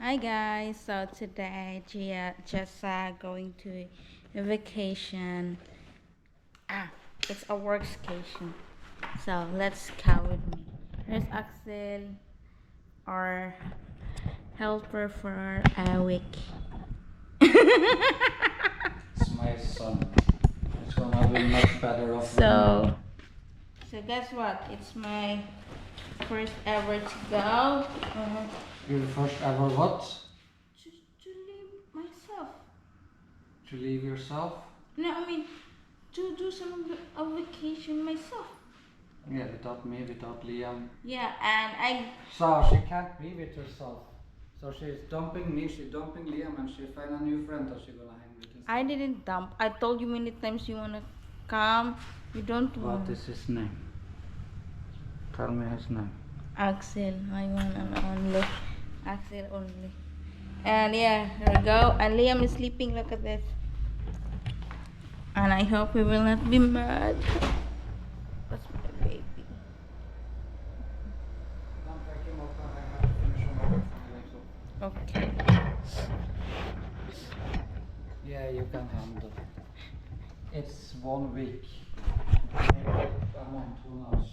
Hi guys, so today Gia just going to a vacation. Ah, it's a workstation. So let's count with me. Here's Axel, our helper for a week. It's my son. It's gonna be much better off with So, me. so guess what? It's my first ever to go. Your first ever what? To leave myself. To leave yourself? No, I mean to do a vacation myself. Yeah, without me, without Liam. Yeah, and I So she can't be with herself. So she's dumping me, she's dumping Liam, and she find a new friend that she's gonna hang with instead. I didn't dump. I told you many times you wanna come. You don't want. What is his name? Tell me his name. Axel, I want and only. Axel only. And yeah, there we go. And Liam is sleeping. Look at this. And I hope he will not be mad. That's my baby. Don't take him up, I have to finish on my work for Okay. Yeah, you can handle. It's 1 week. Maybe a month, who knows?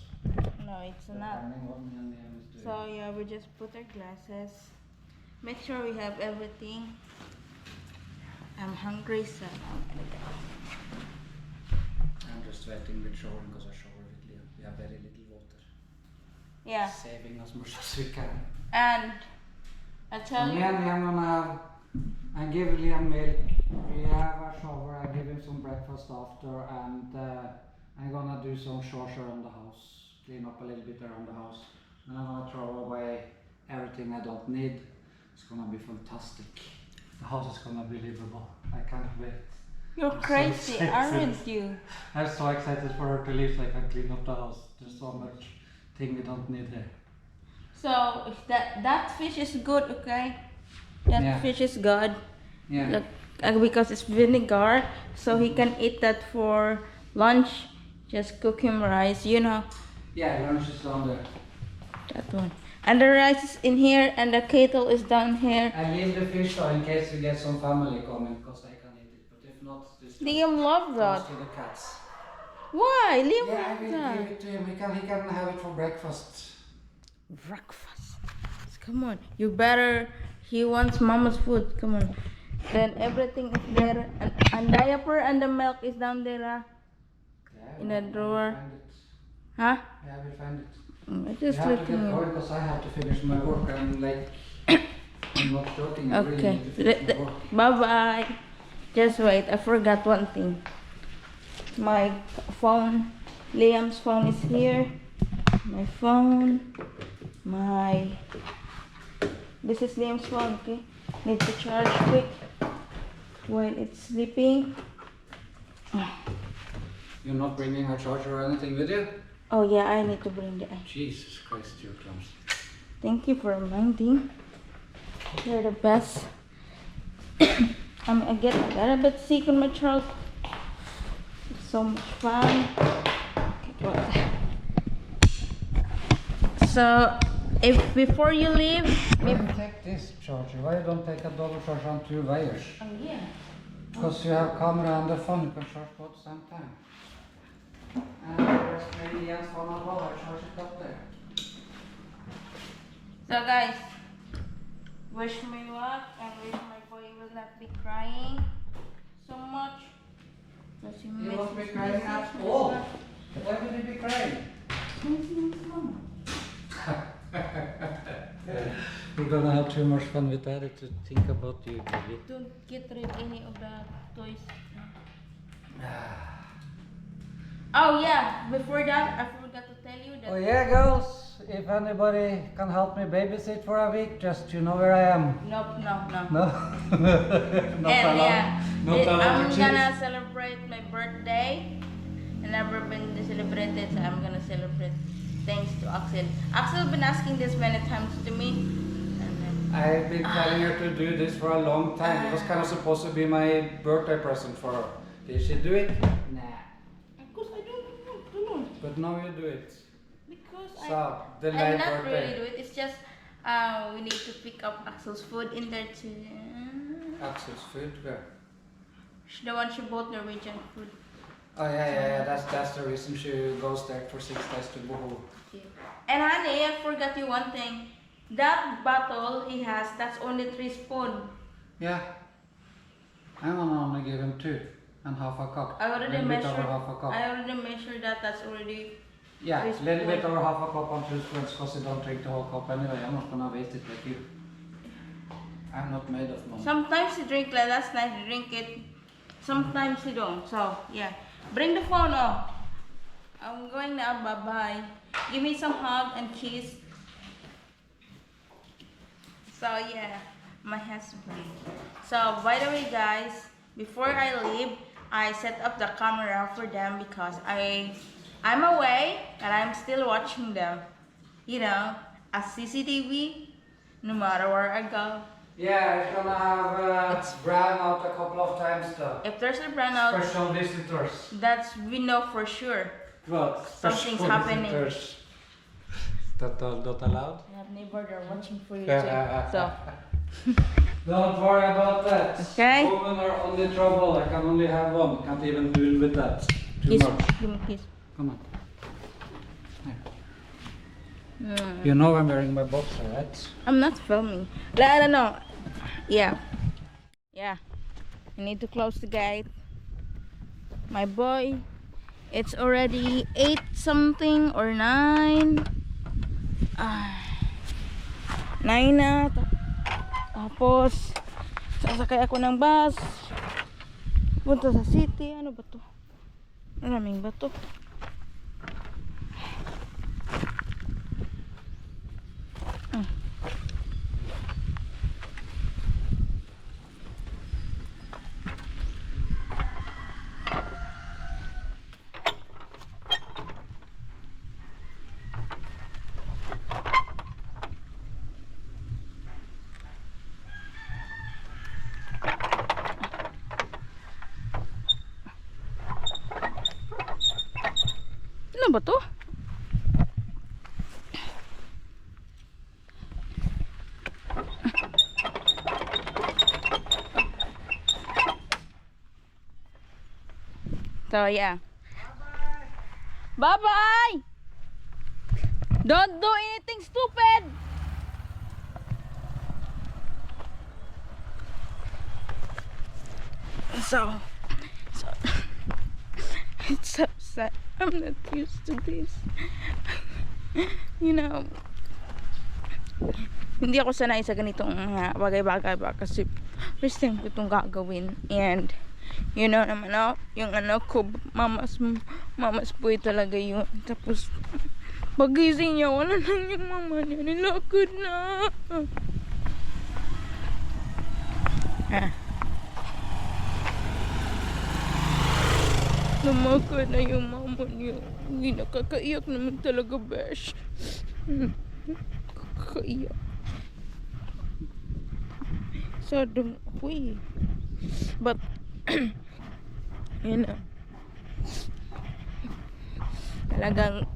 No, it's not. Depending what me and Liam is doing. So yeah, we just put our glasses. Make sure we have everything. I'm hungry, so I'm gonna go. I'm just waiting with showering because I shower with Liam. We have very little water. Yeah, Saving as much as we can. and I tell Me you. and Liam gonna have, I give Liam milk, we have a shower, I give him some breakfast after, and I'm gonna do some chores around the house, clean up a little bit around the house. And I'm gonna throw away everything I don't need. It's gonna be fantastic. The house is gonna be livable. I can't wait. You're I'm so crazy, excited. aren't you? I'm so excited for her to leave so I can clean up the house. There's so much thing we don't need here. So if that fish is good, okay? That Yeah. fish is good. Yeah. Look, because it's vinegar, so he can eat that for lunch. Just cook him rice, you know Yeah, lunch is down there. that one. And the rice is in here, and the kettle is down here. I leave the fish though in case we get some family coming because they can eat it. But if not, this Liam love that. goes to the cats. Why? Liam Yeah, I love will that. give it to him. He can have it for breakfast. Breakfast. Come on, you better. He wants mama's food. Come on. Then everything is there, and diaper and the milk is down there. Yeah, In the drawer. Find it. Huh? Yeah, I will find it. I You just have to letting get you. going because I have to finish my work. I'm like, I'm not joking. I really Okay. need to finish my work. Bye bye. Just wait. I forgot one thing. My phone. Liam's phone is here. My phone. This is Liam's phone. Okay. Need to charge quick while it's sleeping. You're not bringing a charger or anything with you? Oh yeah, I need to bring the. Jesus Christ, you're clumsy. Thank you for reminding. You're the best. I get a bit sick on my throat. It's so much fun. Okay, what? So, if before you leave, Why do you take this charger? Why you don't take a double charge on 2 wires? oh yeah. Because you have camera and the phone, you can charge both at the same time. And there's maybe Jens phone as well, I charge it up there. So guys, wish me luck and wish my boy will not be crying so much. Because he He won't be crying at all. Why would he be crying? We're gonna have too much fun with that to think about you, baby. Don't get rid any of the toys. Oh yeah, before that I forgot to tell you that. Oh yeah, girls, if anybody can help me babysit for a week, just you know where I am. Nope, no. No? Not And allowed. yeah, Not allowed I'm to gonna choose. celebrate my birthday. I never been celebrated, so I'm gonna celebrate thanks to Axel. Axel been asking this many times to me. And then, I've been telling her to do this for a long time. It was kind of supposed to be my birthday present for her. Did she do it? Nah. of course I don't want to know. But now you do it. Because So, I delayed not birthday. really do it. It's just We need to pick up Axel's food in there too. Axel's food, where? The one she bought Norwegian food. Oh yeah. That's the reason she goes there for 6 days to Bohol. Yeah. And honey, I forgot you one thing. That bottle he has, that's only 3 spoons. Yeah. I'm gonna only give him 2 and half a cup. I already Little bit measured. over half a cup. I already measured that. That's already. Yeah, 3 little bit spoons. over half a cup on 2 spoons because you don't drink the whole cup anyway. I'm not gonna waste it like you. I'm not made of money. Sometimes you drink like last night. You drink it. Sometimes you don't. So yeah, bring the phone up. I'm going now. Bye bye. Give me some hug and kiss. So yeah, my husband. So by the way, guys, before I leave, I set up the camera for them because I'm away and I'm still watching them. You know, a CCTV, no matter where I go. Yeah, it's gonna have brown out a couple of times though. If there's a brownout, Special visitors. that's we know for sure. What? Something's happening. Visitors. That not allowed? I have neighbors that are watching for you too. So Don't worry about that. Okay. Women are only trouble. I can only have one. Can't even deal with that. Too kiss, much. give me a kiss. Come on. You know I'm wearing my boxer, right? I'm not filming. I don't know. Yeah. Yeah. I need to close the gate. My boy, it's already 8 something or 9. 9 na. Tapos, sasakay ako ng bus. Punta sa city. Ano ba to? Maraming ba to? Ano ba to? So yeah. Bye bye. Don't do anything stupid. So it's upset. I'm not used to this. You know, hindi ako sanay sa ganitong mga bagay-bagay ba kasi first time ko itong gagawin. And you know naman ako, yung anak ko, mamas boy talaga yun. Tapos pagising niya, wala lang yung mama niya, nilakad na. Lumakad na yung mama niya. Hindi, nakakaiyak naman talaga, besh. Nakakaiyak. Sadong ako eh. But yun na. Talagang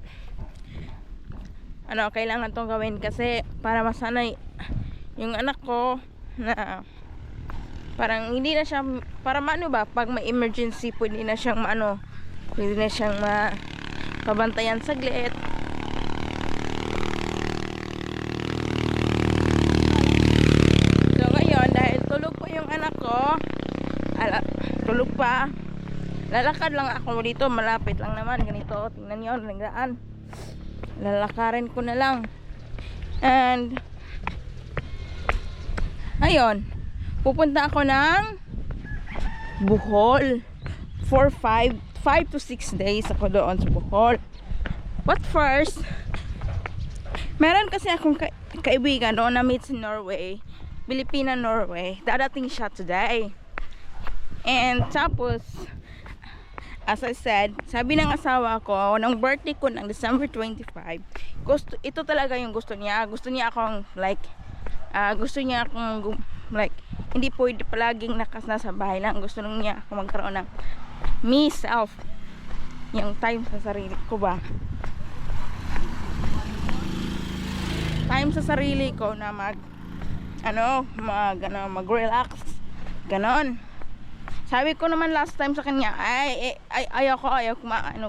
kailangan tong gawin kasi para masanay yung anak ko na parang hindi na siya, para maano ba, pag may emergency pwede na siyang pwede na siyang pabantayan saglit. So ngayon, dahil tulog pa yung anak ko, tulog pa, lalakad lang ako dito, malapit lang naman, ganito, tingnan nyo, nagdaan, lalakarin ko na lang. And ayun, pupunta ako ng Bohol for 5 to 6 days ako doon sa Bohol. But first, meron kasi akong kaibigan doon na meet sa Norway, Pilipina, Norway. Dadating siya today. And tapos, as I said, sabi ng asawa ko, ng birthday ko ng December 25, ito talaga yung gusto niya. Gusto niya akong hindi pwede palaging nasa bahay lang. Gusto niya ako magkaroon ng me self, yung time sa sarili ko ba. time sa sarili ko na mag-relax. Ganon. Sabi ko naman last time sa kanya, ayaw ko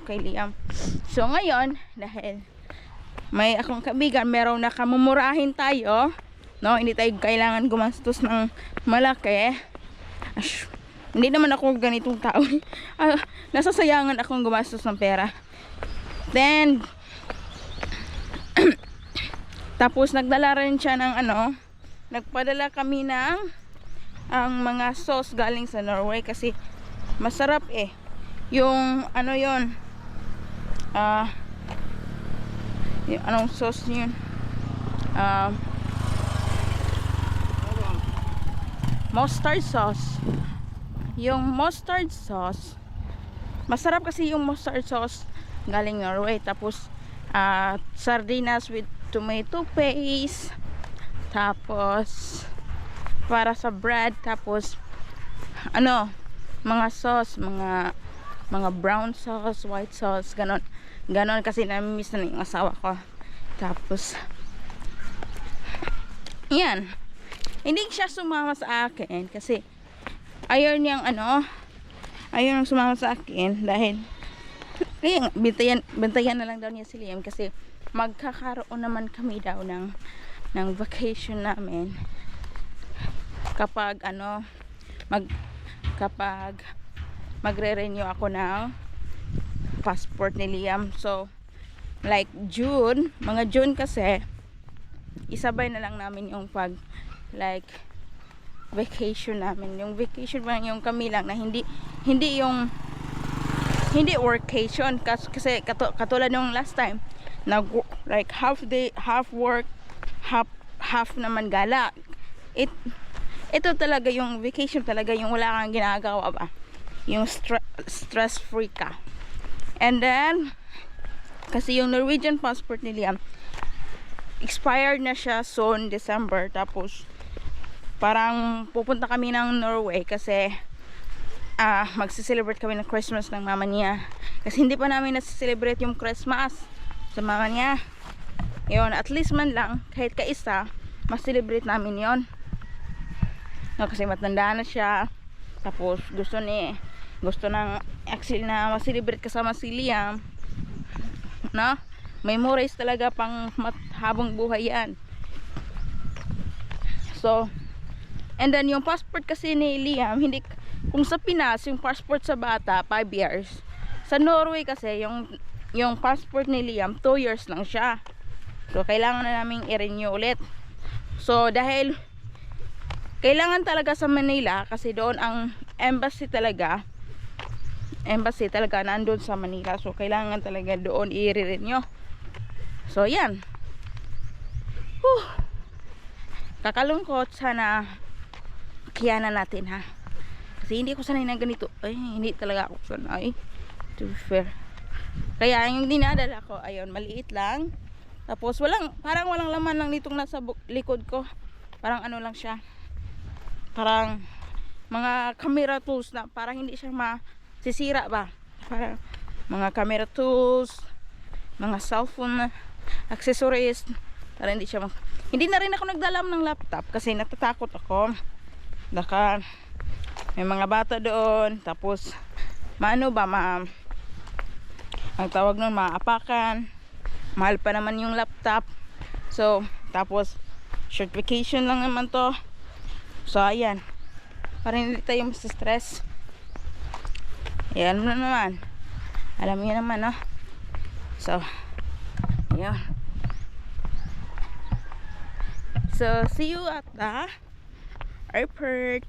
kay Liam. So ngayon, dahil may akong kaibigan, meron na kamumurahin tayo, no? Hindi tayo kailangan gumastos ng malaki. Hindi naman ako ganitong tao. Nasasayangan akong gumastos ng pera. Then tapos nagdala rin siya ng nagpadala kami ng ang mga sauce galing sa Norway kasi masarap yung yung anong sauce yun, mustard sauce. Yung mustard sauce masarap kasi yung mustard sauce galing Norway. Tapos sardinas with tomato paste, tapos para sa bread, tapos mga sauce, mga brown sauce, white sauce, ganon kasi namimiss na yung asawa ko. Tapos yan, hindi siya sumama sa akin kasi ayaw niyang sumama sa akin dahil bintayan na lang daw niya si Liam kasi magkakaroon naman kami daw ng vacation namin kapag magre-renew ako ng passport ni Liam. So like mga June kasi isabay na lang namin yung vacation namin. Yung vacation pa yung kami lang na hindi workation kasi katulad nung last time half work, half naman gala. Ito talaga yung vacation talaga, yung wala kang ginagawa ba, yung stress free ka. And then kasi yung Norwegian passport ni Liam expired na siya soon, December. Tapos parang pupunta kami ng Norway kasi magse-celebrate kami ng Christmas ng mama niya kasi hindi pa namin nasi-celebrate yung Christmas sa mama niya. Yun, at least man lang kahit kaisa mas-celebrate namin yon. Kasi matanda na siya. Tapos gusto ng actually na mas-celebrate kasama si Liam, no? Memories talaga pang habang buhay yan. So and then yung passport kasi ni Liam, hindi kung sa Pinas yung passport sa bata 5 years, sa Norway kasi yung passport ni Liam 2 years lang siya. So kailangan na naming i-renew ulit. So dahil kailangan talaga sa Manila kasi doon ang embassy talaga nandun sa Manila. So kailangan talaga doon i-renew. So yan. Kakalungkot, sana kiyanan natin ha. Kasi hindi ko sanay na ganito. Hindi talaga ako sanay, to be fair. Kaya yung dinadala ko, ayun, maliit lang. Tapos parang walang laman lang nitong nasa likod ko. Parang lang siya. Parang mga camera tools na parang hindi siya masisira ba. Parang mga camera tools, mga cellphone accessories. Parang hindi na rin ako nagdala ng laptop kasi natatakot ako. Baka may mga bata doon. Tapos ang tawag nun, maapakan. Mahal pa naman yung laptop. So tapos short vacation lang naman to. So ayan, parang hindi tayo stress. Ayan mo naman, alam niyo naman, no? So ayan. So see you at the airport.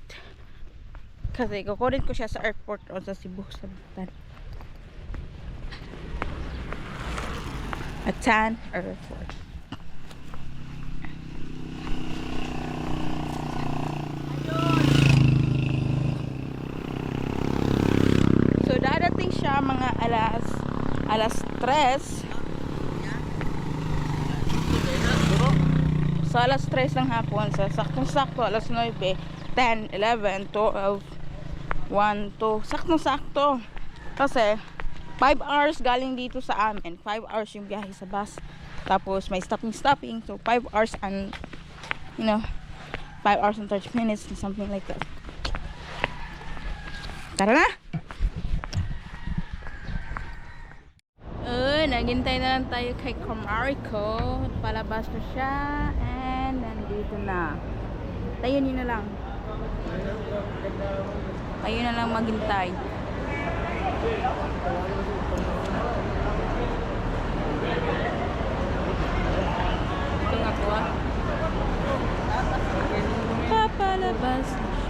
Kasi kukunin ko siya sa airport o sa Cebu, sa Batan. Batan Airport. So dadating siya mga alas 3. So alas 3 ng hapon. So saktong-sakto alas 9, 10, 11, 12, 1, 2. Saktong-sakto. Kasi 5 hours galing dito sa amin. 5 hours yung biyahe sa bus. Tapos may stopping. So 5 hours and 5 hours and 30 minutes, something like that. Tara na! Naghintay na lang tayo kay Camarico. Palabas na siya. And nandito na. Tayo nyo na lang. Tayo na lang maghintay. Ito nga po ah. Papalabas na siya.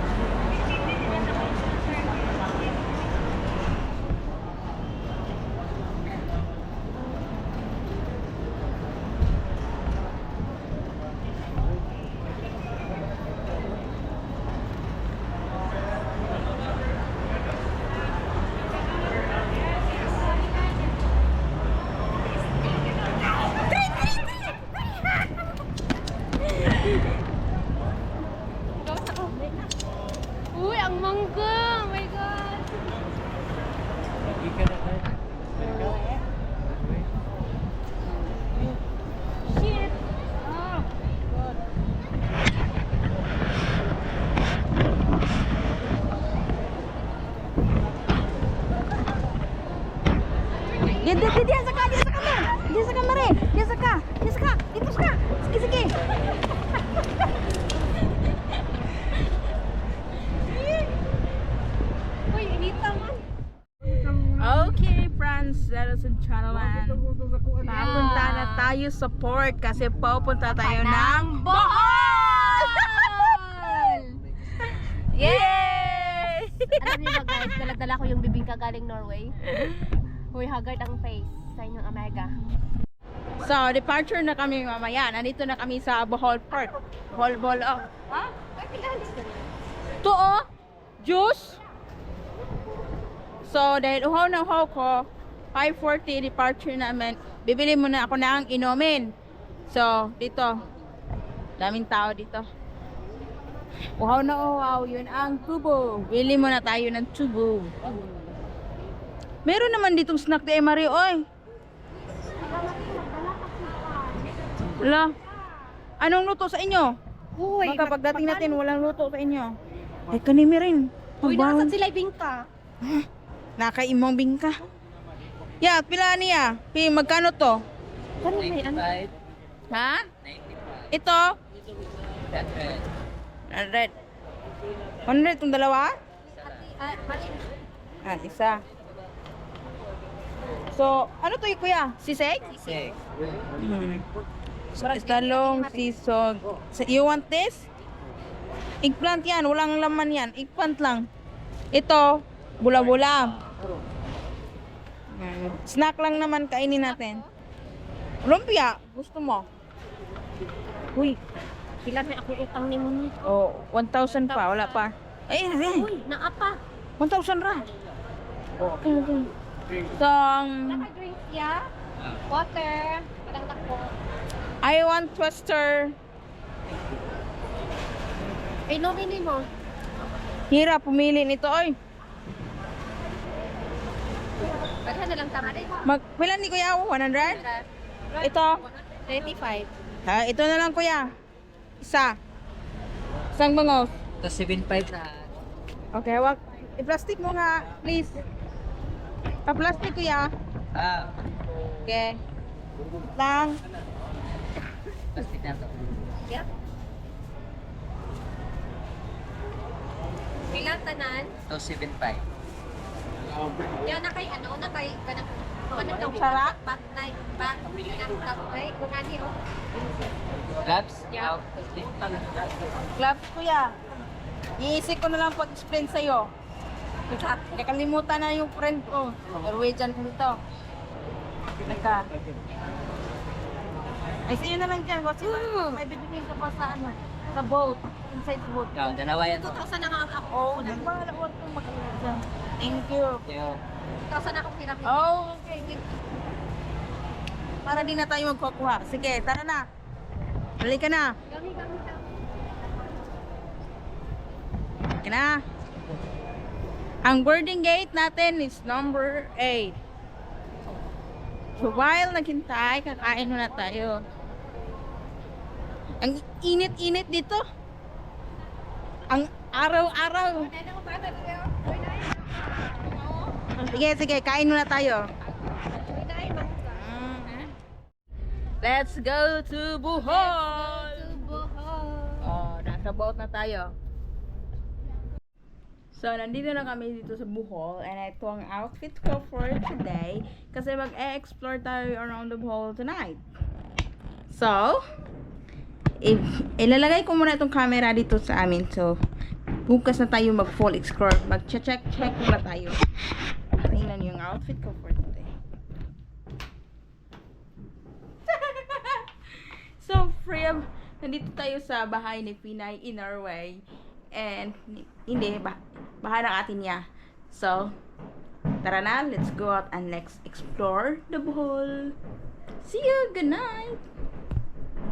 Uy, ang mangga! Oh my God! Shit! Oh, God. Diyan sa ka, diyan sa kamera. Diyan sa kamera. Diyan sa ka. Dito sa ka. Sige. Uy, inita man! Okay, friends, ladies and gentlemen. Papunta na tayo sa port kasi pupunta tayo ng Bohol! Yay! Alam niyo ba guys, dala-dala ko yung bibingka galing Norway. Uy, haggard ang face sa inyong Omega. So, departure na kami mamaya. Nandito na kami sa Bohol Port. Bohol, oh. Ha? Ay, kilala ko. Ito, oh. Juice. So, dahil uhaw na uhaw ko, 5:40 departure namin. Bibili muna ako ng inumin. So, dito. Daming tao dito. Uhaw na uhaw. Yun ang tubo. Bili muna tayo ng tubo. Meron naman ditong snack de Mario, oy. Wala. Anong luto sa inyo? Uy, Baka pagdating natin, walang luto sa inyo. Ay, kanimi rin. Uy, Magbawal. nakasad sila bingka. Nakaimong bingka. Ya, pila niya? Magkano to? Ano may ano? Ha? Ito? 100. 100 itong dalawa? Isa. So, ano to kuya? Sisig? Six. Talong, sisog. You want this? Eggplant yan. Walang laman yan. Eggplant lang. Ito, bula-bula. Snack lang naman kainin natin. Lumpia, gusto mo? Uy, Kailan may ako utang ni mo ni. oh, 1,000 pa, wala pa. Ay, Uy, naapa. 1,000 ra. Okay. So, Naka-drinks ya? Water. Kadang takbo. I want twister. Ay, no, hindi mo. Hirap pumili nito, oy. Pagka na lang tama rin. Magpilan ni kuya, 100? Ito. 25. Ha, ito na lang kuya. Isa. Isang bangos. Tapos 7.5 na. Okay, wag. I-plastic mo nga, please. Pa-plastic kuya. Ah, Okay. Lang. plastic na to. Yeah. Kailan tanan? Tapos 7.5. Yan na kay ano, na kay kanang Sarap? Patay, patay, kung ano yun. Gloves? Yeah. Gloves kuya. Iisip ko na lang pag-explain sa'yo. Nakalimutan na yung friend ko. Norwegian ko nito. Nagka. Ay, sa'yo na lang dyan. Kasi may bibigyan ka pa sa ano. Sa boat. Inside the boat. Ikaw, dalawa yan to. 2,000 na nga ako. Oh, nagbahala ko itong magkakasa. Thank you. Yo. 2,000 na akong hirap. Oh, okay. Para di na tayo magkukuha. Sige, tara na. Balik ka na. Gami. Sige na. Ang boarding gate natin is number 8. So while naghintay, kakain muna tayo. Ang init-init dito. Ang araw-araw. Sige, sige, kain muna tayo. Let's go to Bohol! Oh, nasa boat na tayo. So, nandito na kami dito sa Bohol and ito ang outfit ko for today kasi mag-e-explore tayo around the Bohol tonight. So, ilalagay ko muna itong camera dito sa amin. So, bukas na tayo mag-full explore. Mag-check muna tayo. Tingnan yung outfit ko for today. So, Freya, nandito tayo sa bahay ni Pinay in Norway. And, hindi, bahay ng atin niya. So, tara na, let's go out and let's explore the Bohol. See you, good night!